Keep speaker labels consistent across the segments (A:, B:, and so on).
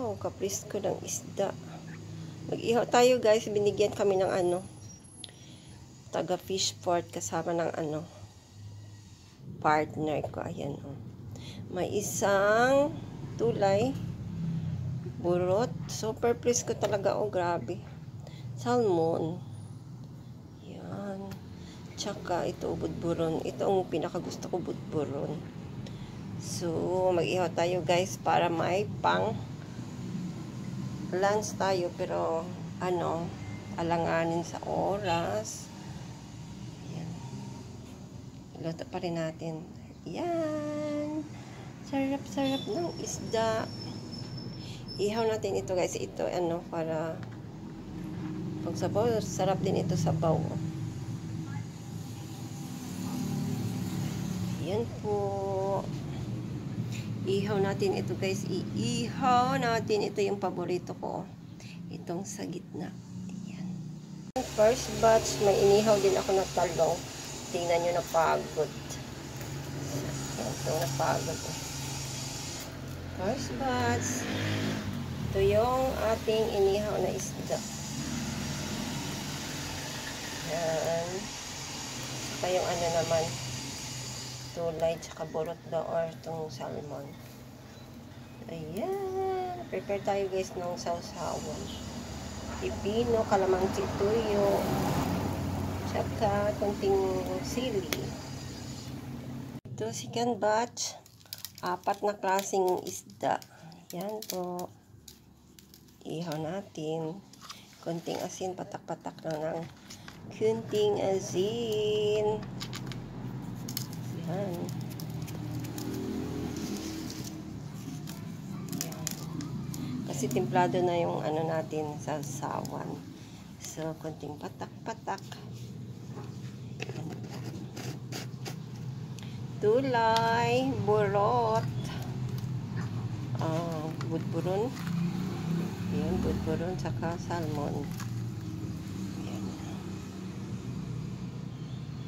A: Oh, kaprisko ng isda. Mag-ihaw tayo guys. Binigyan kami ng taga fish port kasama ng partner ko. Ayan oh. May isang tulay. Burot. Super presko talaga oh. Grabe. Salmon. Yan. Tsaka ito budburon. Ito ang pinakagusto ko budburon. So, mag-ihaw tayo guys para may pang lunch tayo pero alanganin sa oras. Ayan. Iluto pa rin natin. Ayan. Sarap-sarap ng isda. Ihaw natin ito guys. Ito para pag sabaw, sarap din ito sabaw. Ayan po. Ihaw natin ito guys. Iihaw natin. Ito yung paborito ko. Itong sa gitna. Ayan. First batch, may inihaw din ako na talong. Tingnan nyo, napagod. Ayan, itong napagod. First batch. Ito yung ating inihaw na isda. Ayan. Saka yung naman. Tulay, tsaka burot na or itong salmon. Ayan. Prepare tayo guys ng sausawan. Pipino, kalamansi, tuyo. Tsaka konting sili. Ito, second batch. 4 na klaseng isda. Ayan po. Ihaw natin. Konting asin, patak-patak na ng konting asin. Ayan. Kasi templado na yung natin sa sawan. So, konting patak-patak. Tulay, burot. Budburon. Ayan, budburon, saka salmon.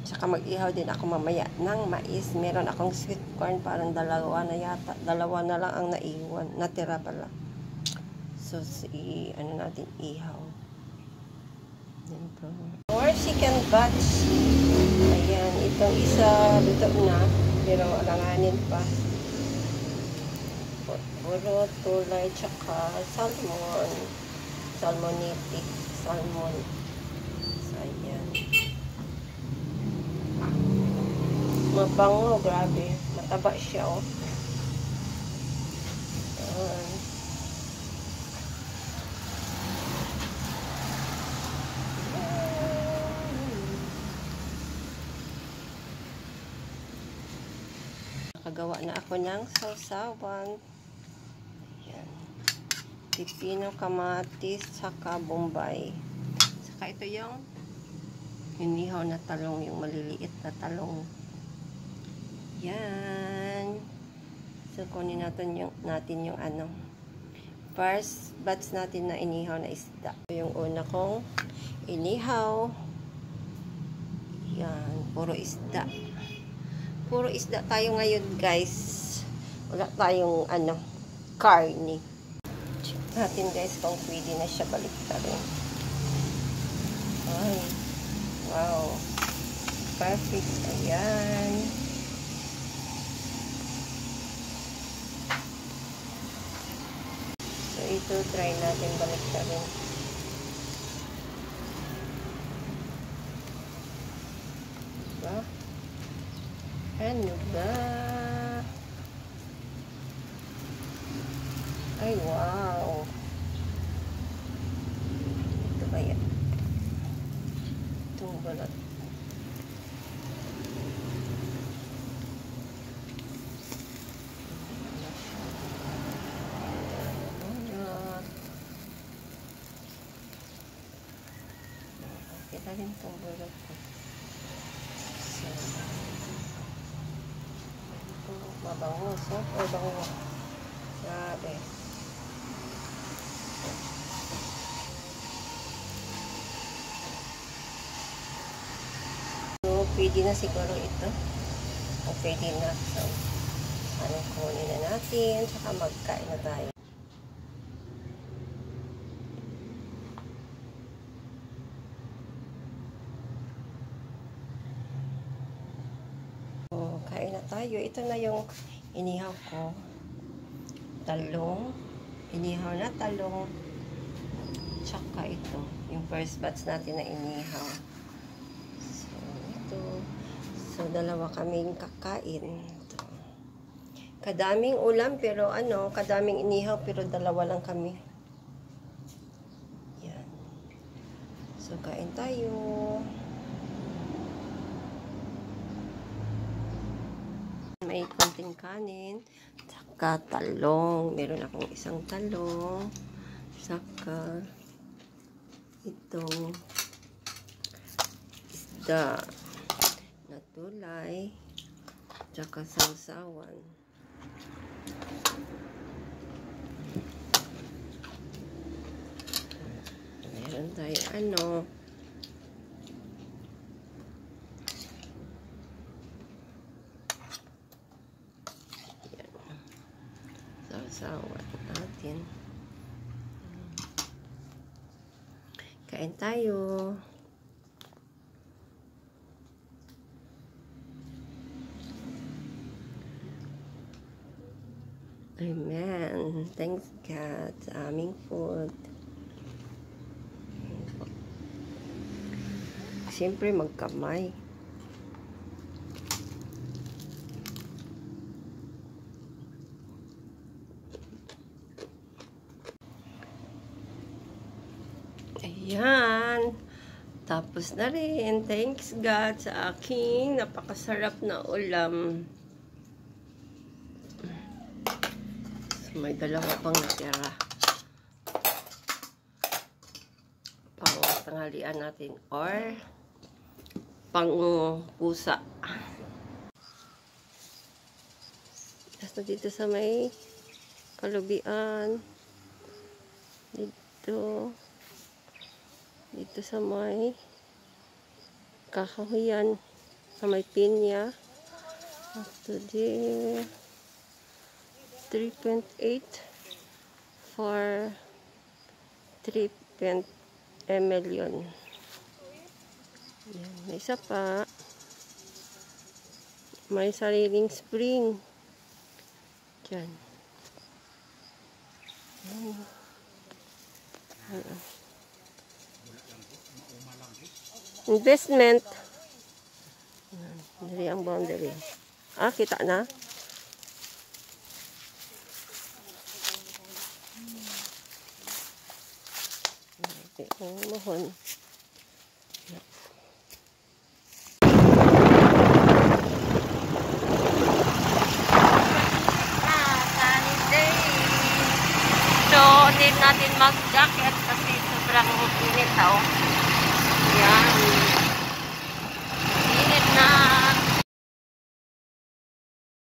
A: Saka mag-ihaw din ako mamaya ng mais. Meron akong sweet corn, parang dalawa na yata. Dalawa na lang ang naiwan. Natira pala. So, natin ihaw. Yan po. Or second batch. Ayan, itong isa luto na. Pero alanganin pa. Burot, tulay, tsaka salmon. Salmonitic. Salmon. So, ayan. Mabango, grabe. Mataba siya, oh. Ayan. Nakagawa na ako ng sausawan. Ayan. Pipino, kamatis, saka bombay. Saka ito yung inihaw na talong, yung maliliit na talong. Yan. So, kunin natin yung first batch natin na inihaw na isda. Yung una kong inihaw. Yan. Puro isda. Puro isda tayo ngayon, guys. Wala tayong, karne. Check natin, guys, kung pwede na siya baliktarin. Ay. Wow. Perfect. Ayan. So, ito, try natin baliktarin. Diba? Ano ba? Ay, wow. Ito ba yan? Itong balat. Kita rin itong balat ko. So, ito, mabango. Super bango. Grabe. So, pwede na siguro ito. O, pwede na. So, kunin na natin. Saka magkain na tayo. tayo. Ito na yung inihaw ko. Talong. Inihaw na talong. Tsaka ito. Yung first batch natin na inihaw. So, ito. So, dalawa kaming kakain. Ito. Kadaming ulam, pero kadaming inihaw, pero dalawa lang kami. Yan. So, kain tayo. May konting kanin, saka talong. Meron akong isang talong, saka itong isda na tulay, saka sausawan. Meron tayo sausawan natin. Kain tayo. Amen. Thanks God sa aming food. Siyempre magkamay. Ayan. Tapos na rin. Thanks God sa aking napakasarap na ulam. So, may dalawa pang natira. Pang tanghalian natin or pang pusa. Tapos dito sa may kalubian. Dito sa may kakahuyan, sa may pinya. After there, 3.8 for 3 ml yun. Yan. May isa pa. May sariling spring. Diyan. Investment. Dari ang boundary. Kita na. Mohon. Sunny day. So, need natin mag-jacket kasi sobrang init.